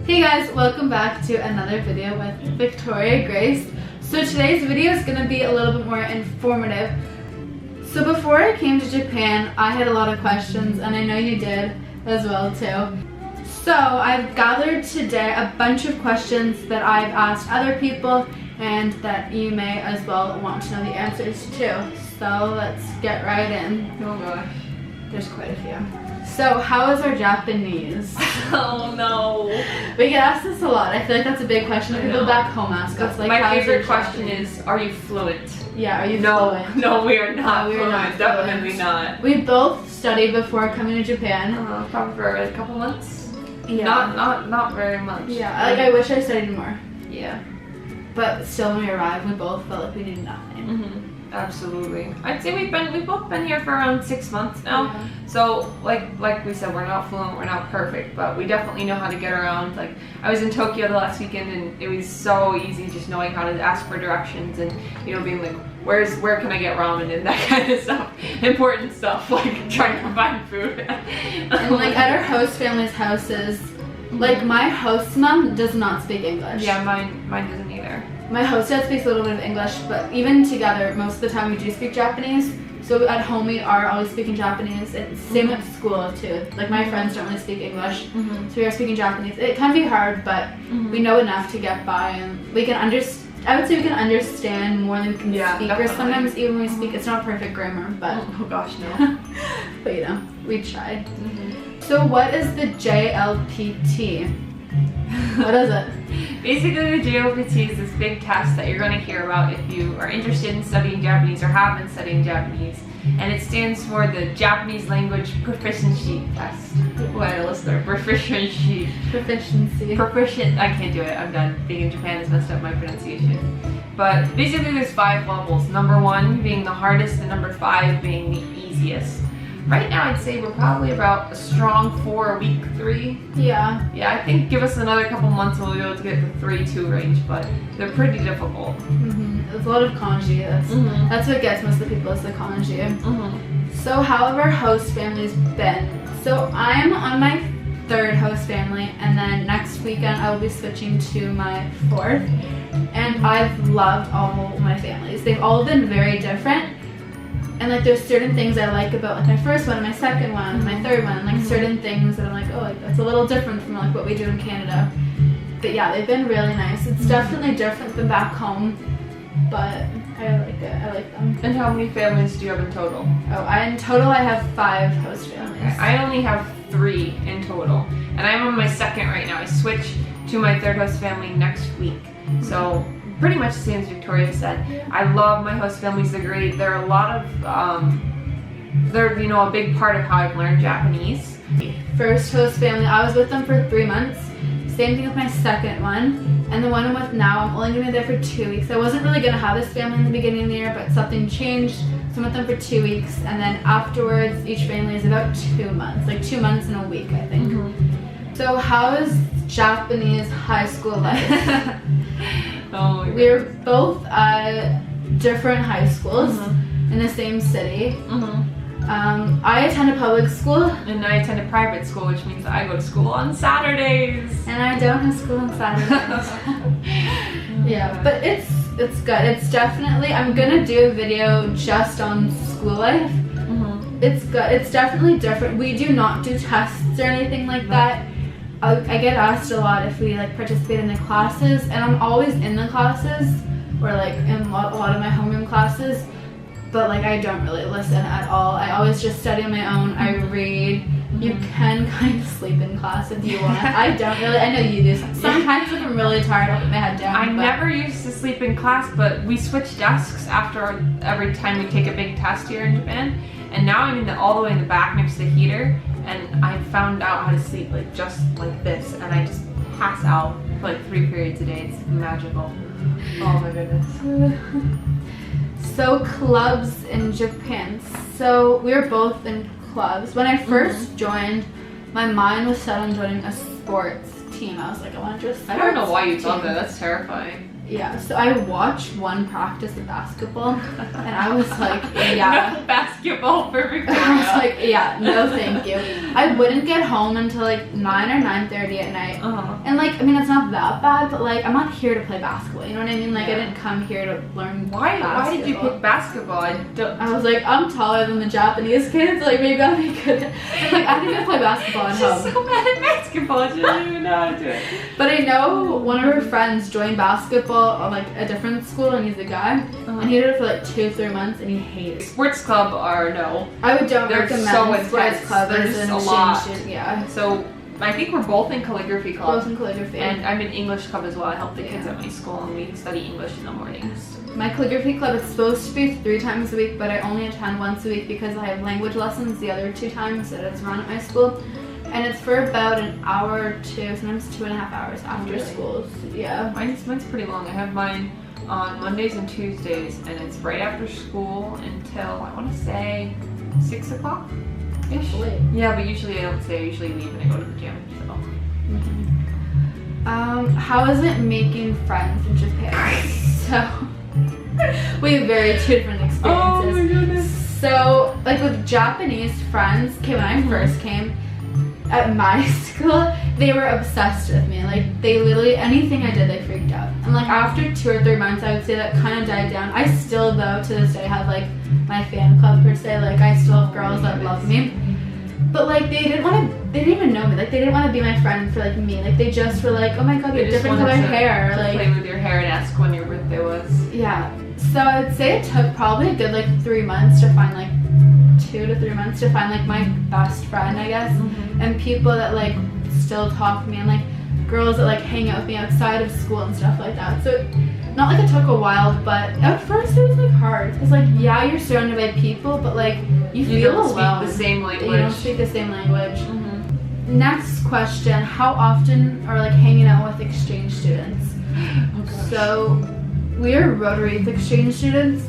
Hey guys, welcome back to another video with Victoria Grace. So today's video is going to be a little bit more informative. So before I came to Japan, I had a lot of questions, and I know you did as well too. So I've gathered today a bunch of questions that I've asked other people and that you may as well want to know the answers to. So let's get right in. Oh gosh. There's quite a few. So how is our Japanese? Oh no. We get asked this a lot. I feel like that's a big question. People back home ask us. Like, my favorite question is, are you fluent? Yeah, are you fluent? No, we are not we are fluent. not Definitely fluent. not. We both studied before coming to Japan. Probably for a couple months. Yeah. Not very much. Yeah, like I wish I studied more. Yeah. But still, when we arrived, we both felt like we did nothing. Absolutely. I'd say we've both been here for around 6 months now. Yeah. So like we said, we're not fluent, we're not perfect, but we definitely know how to get around. Like I was in Tokyo the last weekend, and it was so easy just knowing how to ask for directions and being like, where can I get ramen and that kind of stuff. Important stuff like trying to find food. And like at our host family's houses, like my host mom does not speak English. Yeah, mine doesn't either. My host dad speaks a little bit of English, but even together, most of the time we do speak Japanese. So at home we are always speaking Japanese. It's same at school too. Like my friends don't really speak English, so we are speaking Japanese. It can be hard, but we know enough to get by, and we can understand. I would say we can understand more than we can speak. Definitely. Or sometimes even when we speak, it's not perfect grammar, but oh gosh, no. but we tried. So what is the JLPT? What is it? Basically, the JLPT is this big test that you're going to hear about if you are interested in studying Japanese or have been studying Japanese. And it stands for the Japanese Language Proficiency Test. What a listener. Proficiency. Proficient. I can't do it. I'm done. Being in Japan has messed up my pronunciation. But basically, there's 5 levels. Number 1 being the hardest, and number 5 being the easiest. Right now, I'd say we're probably about a strong 4, week 3. Yeah. Yeah, I think give us another couple months and we'll be able to get the 3-2 range, but they're pretty difficult. There's a lot of kanji. That's what gets most of the people is the kanji. So how have our host families been? So I'm on my 3rd host family, and then next weekend I will be switching to my 4th. And I've loved all my families. They've all been very different. And like there's certain things I like about like my first one and my second one and my 3rd one, and like certain things that I'm like, oh, like that's a little different from like what we do in Canada. But yeah, they've been really nice. It's definitely different than back home, but I like it. I like them. And how many families do you have in total? Oh, in total I have 5 host families. Okay. I only have 3 in total, and I'm on my 2nd right now. I switch to my 3rd host family next week, so pretty much the same as Victoria said. I love my host families. They're great. They're a lot of, they're a big part of how I've learned Japanese. First host family, I was with them for 3 months. Same thing with my 2nd one. And the one I'm with now, I'm only going to be there for 2 weeks. I wasn't really going to have this family in the beginning of the year, but something changed. So I'm with them for 2 weeks. And then afterwards, each family is about 2 months. Like 2 months and a week, I think. So how is Japanese high school life? Oh, we're both at different high schools in the same city. I attend a public school. And I attend a private school, which means I go to school on Saturdays. And I don't have school on Saturdays. Yeah, but it's good. It's definitely, I'm gonna do a video just on school life. It's good. It's definitely different. We do not do tests or anything like that. I get asked a lot if we like participate in the classes, and I'm always in the classes, or like in a lot of my homeroom classes, but like I don't really listen at all. I always just study on my own. I read. You can kind of sleep in class if you want. I don't really. I know you do. Sometimes if I'm really tired, I'll put my head down. I never used to sleep in class, but we switch desks after every time we take a big test here in Japan, and now I'm all the way in the back next to the heater. And I found out how to sleep like just like this, and I just pass out for like 3 periods a day. It's magical. Oh my goodness. So clubs in Japan. So we were both in clubs. When I first joined, my mind was set on joining a sports team. I was like, I want to just. I don't know why you thought that. That's terrifying. Yeah, so I watched one practice of basketball, and I was like, yeah. No basketball for Victoria. I was like, yeah, no thank you. I wouldn't get home until like 9 or 9:30 at night. And like, I mean, it's not that bad, but like, I'm not here to play basketball. You know what I mean? Like, I didn't come here to learn basketball. Why did you pick basketball? I was like, I'm taller than the Japanese kids. Like, maybe I'll be good. Like, I didn't even play basketball at home. She's so bad at basketball. She doesn't even know how to do it. But I know one of her friends joined basketball on like a different school, and he's a guy, and he did it for like 2-3 months, and he hated it. Sports club are no. I don't They're recommend so sports intense. club. There's as an a lot. exchange student, yeah. So I think we're both in calligraphy club. Both in calligraphy. And I'm in English club as well. I help the kids at my school, and we study English in the mornings. My calligraphy club is supposed to be 3 times a week, but I only attend once a week because I have language lessons the other 2 times that it's run at my school. And it's for about an hour or 2, sometimes 2.5 hours after school. So, yeah. Mine's pretty long. I have mine on Mondays and Tuesdays, and it's right after school until I want to say 6 o'clock ish. Yeah, but usually I don't stay. I usually leave and I go to the gym. So. How is it making friends in Japan? So we have very 2 different experiences. Oh my goodness. So like with Japanese friends, okay, when I first came at my school, they were obsessed with me. Like they literally, anything I did, they freaked out. And like after 2 or 3 months, I would say that kind of died down. I still though to this day have like my fan club per se. Like I still have girls that love me. But like they didn't even know me. Like they didn't want to be my friend for like me. Like they just were like, oh my god, you have different color hair. To like play with your hair and ask when your birthday was. Yeah. So I would say it took probably a good like 3 months to find like 2 to 3 months to find like my best friend, I guess. And people that like still talk to me, and like girls that like hang out with me outside of school and stuff like that. So not like it took a while, but at first it was like hard. It's like, yeah, you're surrounded by people, but like you feel don't alone. Speak the same language. You don't speak the same language. Next question, how often are like hanging out with exchange students? So we are Rotary Youth exchange students,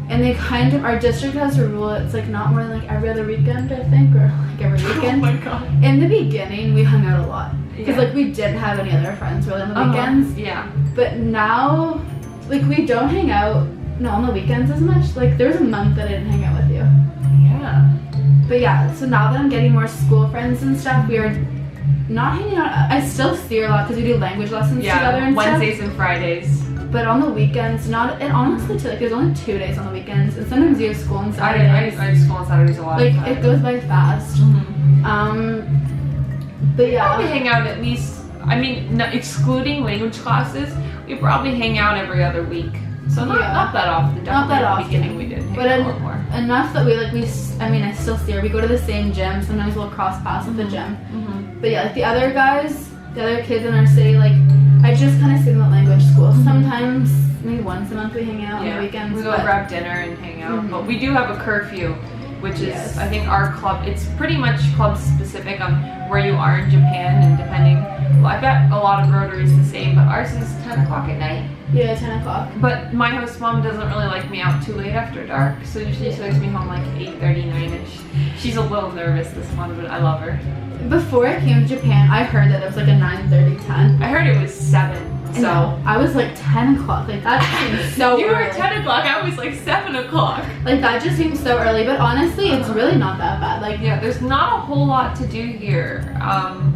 and they kind of, our district has a rule, it's like not more than like every other weekend, I think, or like every weekend. Oh my god. In the beginning, we hung out a lot. Because like we didn't have any other friends really on the weekends. Yeah. But now, like we don't hang out, no, on the weekends as much. Like there was a month that I didn't hang out with you. Yeah. But yeah, so now that I'm getting more school friends and stuff, we are not hanging out. I still see her a lot because we do language lessons together and Wednesdays and Fridays. But on the weekends, not, and honestly too, like there's only 2 days on the weekends, and sometimes you have school on Saturdays. I have school on Saturdays a lot. Like it goes by fast. But yeah. We probably hang out at least, I mean, excluding language classes, we probably hang out every other week. So not that often. Not that often. At the beginning we did hang but out a lot more. Enough that I mean, I still see her. We go to the same gym. Sometimes we'll cross paths at the gym. But yeah, like the other guys, the other kids in our city, like I just kind of see them at language school. Sometimes, maybe once a month we hang out on the weekends. We go grab dinner and hang out. But we do have a curfew, which is, I think, our club. It's pretty much club specific on where you are in Japan, and depending, well, I bet a lot of Rotary's the same, but ours is 10 o'clock at night. Yeah, 10 o'clock. But my host mom doesn't really like me out too late after dark, so usually she likes me home like 8:30, 9ish. She's a little nervous this one, but I love her. Before I came to Japan, I heard that it was like a 9:30, 10. I heard it was 7. So I was like 10 o'clock. Like that seems so early. You were 10 o'clock. I was like 7 o'clock. Like that just seems so early. But honestly, it's really not that bad. Like yeah, there's not a whole lot to do here.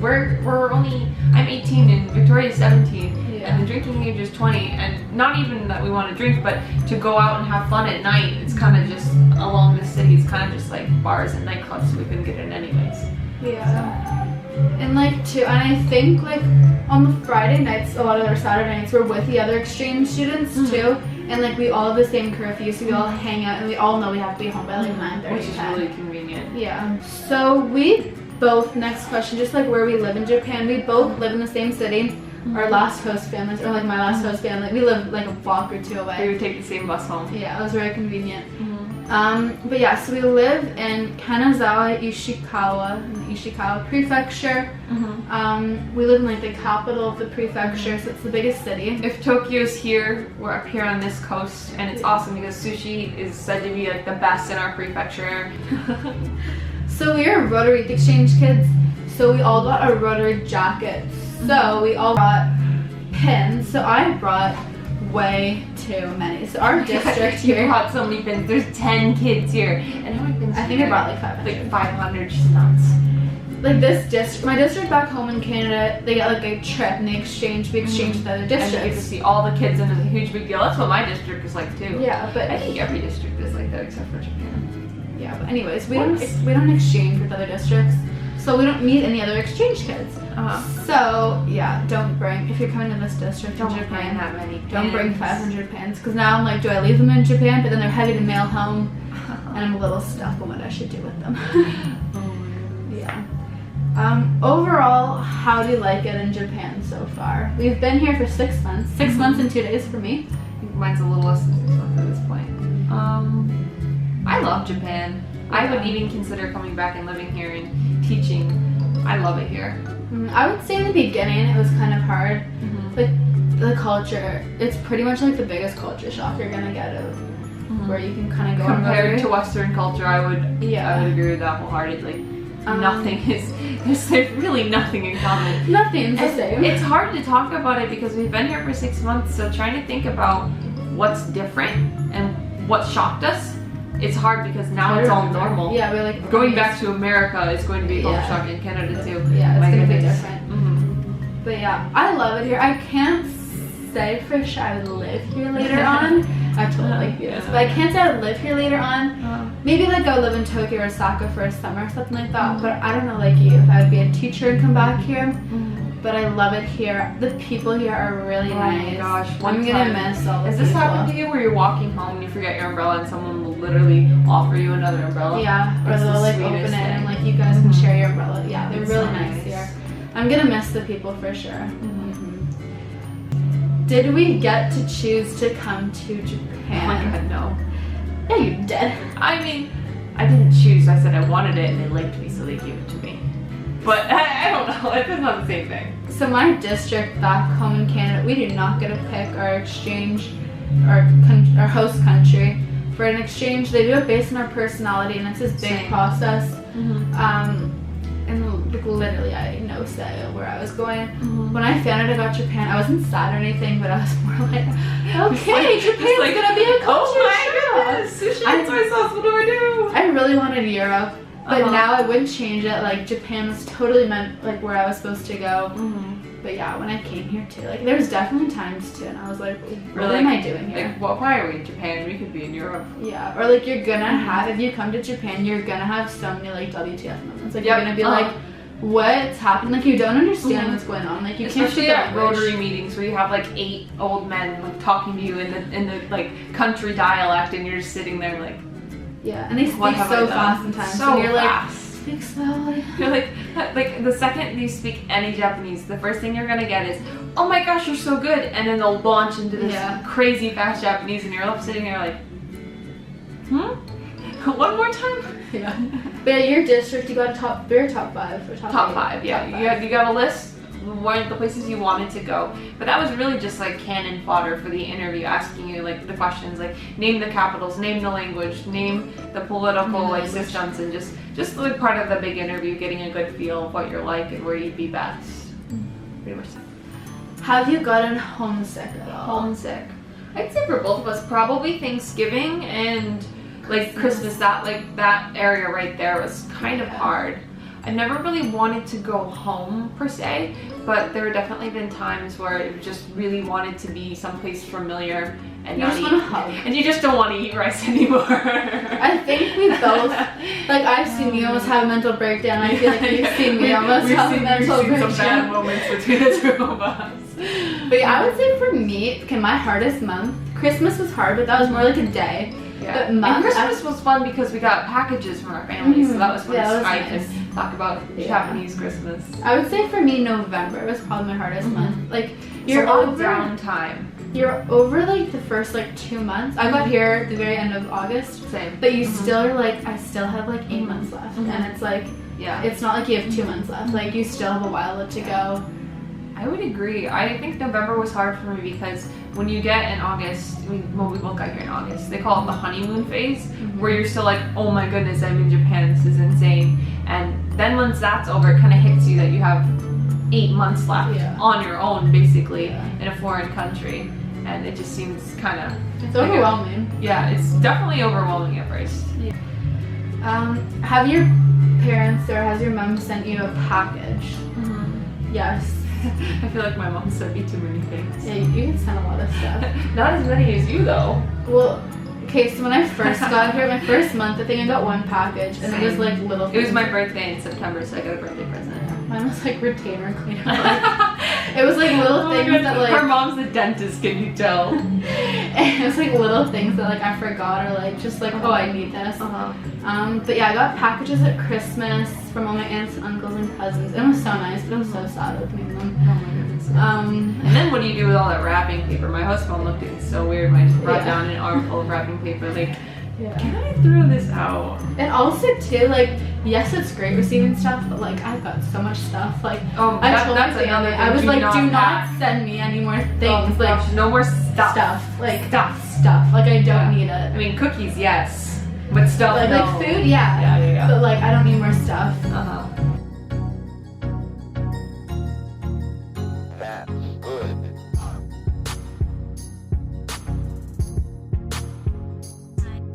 We're only, I'm 18 and Victoria's 17, and the drinking age is 20. And not even that we want to drink, but to go out and have fun at night. It's kind of just along the city. It's kind of just like bars and nightclubs. So we couldn't get in anyways. Yeah. So. And like too, and I think like on the Friday nights, a lot of our Saturday nights, we're with the other exchange students too, and like we all have the same curfew, so we all hang out, and we all know we have to be home by like 9:30. Which is really convenient. Yeah. So we both, next question, just like where we live in Japan, we both live in the same city. Our last host families, or like my last host family, we live like a block or 2 away. We would take the same bus home. Yeah, it was very convenient. But yeah, so we live in Kanazawa, Ishikawa Prefecture. We live in like the capital of the prefecture, so it's the biggest city. If Tokyo's here, we're up here on this coast, and it's awesome because sushi is said to be like the best in our prefecture. So we are Rotary Youth exchange kids, so we all got our Rotary jackets. So we all brought pins. So I brought way too many. So our district You here, brought so many pins. There's 10 kids here. And how many pins? I think I brought like 500. Like 500, just nuts. Like this district, my district back home in Canada, they get like a trip and we exchange with other And you get to districts. see all the kids, and it's a huge big deal. That's what my district is like too. Yeah, but I think every district is like that except for Japan. yeah, but anyways, we don't exchange with other districts, so we don't meet any other exchange kids. So yeah, don't bring, if you're coming to this district Don't in bring Japan, that many pins. don't bring 500 pins, because now I'm like, do I leave them in Japan? But then they're heavy to mail home, and I'm a little stuck on what I should do with them. Yeah. Overall, how do you like it in Japan so far? We've been here for 6 months. 6 months and 2 days for me. I think mine's a little less than 6 months at this point. I love Japan. I would even consider coming back and living here and teaching. I love it here. I would say in the beginning it was kind of hard. Like the culture, it's pretty much like the biggest culture shock you're gonna get of where you can kind of go Compared to Western culture, I would agree with that wholeheartedly. There's really nothing in common. Nothing's the same. It's hard to talk about it because we've been here for 6 months, so trying to think about what's different and what shocked us, it's hard because now it's all normal. Yeah, we're like going back to America is going to be culture shock in Canada too. Yeah, it's going to be different. But yeah, I love it here. I can't say for sure I would live here later on. I totally like this, but I can't say I would live here later on. Maybe like go live in Tokyo or Osaka for a summer or something like that. But I don't know like you, if I would be a teacher and come back here. But I love it here. The people here are really nice. Oh my gosh, I'm gonna miss all the Has this people. happened to you where you're walking home and you forget your umbrella and someone will literally offer you another umbrella? Yeah, or It's the they'll like open sweetest it and thing. like you guys can share your umbrella. Yeah, they're It's really so nice nice. here. I'm gonna miss the people for sure. Did we get to choose to come to Japan? Oh my god, no. Yeah, you did. I mean, I didn't choose. I said I wanted it and they liked me, so they gave it to me. But I don't know. It's not the same thing. So my district back home in Canada, we do not get to pick our exchange, our host country for an exchange. They do it based on our personality, and it's this big process. And like, literally, I had no say of where I was going. When I found out about Japan, I wasn't sad or anything, but I was more like, okay, Japan's gonna be a culture shock. Sushi and soy sauce, what do I do? I really wanted Europe, but now I wouldn't change it. Like Japan was totally meant like where I was supposed to go. But yeah, when I came here too, like there was definitely times too, and I was like, what am I doing here? Like, well, why are we in Japan? We could be in Europe. Yeah, or like you're gonna have, if you come to Japan, you're gonna have so many like WTF moments. Like you're gonna be like, what's happening? Like you don't understand what's going on. Like you can't Especially speak at the language. Rotary meetings where you have like 8 old men like talking to you in the like country dialect, and you're just sitting there like, yeah, and they speak what have I so done? fast sometimes. So and you're fast. like, speak slowly. You're like the second you speak any Japanese, the first thing you're gonna get is, oh my gosh, you're so good, and then they'll launch into this crazy fast Japanese, and you're left sitting there like, one more time. Yeah. But your district, you got top 5 or top 5, yeah. You got a list one of the places you wanted to go, but that was really just like cannon fodder for the interview, asking you like the questions like name the capitals, name the language, name the political like systems, and just like part of the big interview, getting a good feel of what you're like and where you'd be best. Pretty much. Have you gotten homesick at all? Homesick. I'd say for both of us, probably Thanksgiving and like Christmas. That area right there was kind of hard. I never really wanted to go home per se, but there have definitely been times where I just really wanted to be someplace familiar and you not just eat. want to hug. And you just don't want to eat rice anymore. I think we both, like I've seen you almost have a mental breakdown. I feel like you've seen me almost have a mental breakdown. We've seen some bad moments between the two of us. But yeah, I would say for me, my hardest month, Christmas was hard, but that was more like a day. Yeah. But month, and Christmas was fun because we got packages from our families, so that was fun to Skype and talk about Japanese Christmas. I would say for me, November was probably my hardest month. Like you're over downtime. You're over like the first like 2 months. I got here at the very end of August. Same. But you still are like, I still have like 8 months left, and it's like, it's not like you have 2 months left. Like you still have a while to go. I would agree. I think November was hard for me because when you get in August, we both got here in August, they call it the honeymoon phase, where you're still like, oh my goodness, I'm in Japan, this is insane. And then once that's over, it kind of hits you that you have 8 months left Yeah. on your own, basically, Yeah. in a foreign country. And it just seems kind of... It's overwhelming. Yeah, it's definitely overwhelming at first. Have your parents or has your mom sent you a package? Yes. I feel like my mom sent me too many things. Yeah, you can send a lot of stuff. Not as many as you, though. Well, okay, so when I first got here, my first month, I think I got one package, and it was like little It was things. my birthday in September, so I got a birthday present. Mine was like retainer cleaner. It was like little things that like... Her mom's a dentist, can you tell? It was like little things that like I forgot or like just like, oh, I need this. But yeah, I got packages at Christmas from all my aunts and uncles and cousins. It was so nice, but it was so sad opening them. Oh my goodness. And then what do you do with all that wrapping paper? My host phone looked at me so weird when I just brought down an armful of wrapping paper. Like, can I throw this out? And also too, like, yes, it's great receiving stuff, but like I've got so much stuff. Like, Oh, I told my that's another family, thing. I was like, do pack. not send me any more things. Oh, like gosh, no more stuff. Like Stuff. Like I don't need it. I mean, cookies, yes, but stuff, Like, no. like food, yeah. Yeah. But like I don't need more stuff. Uh-huh. That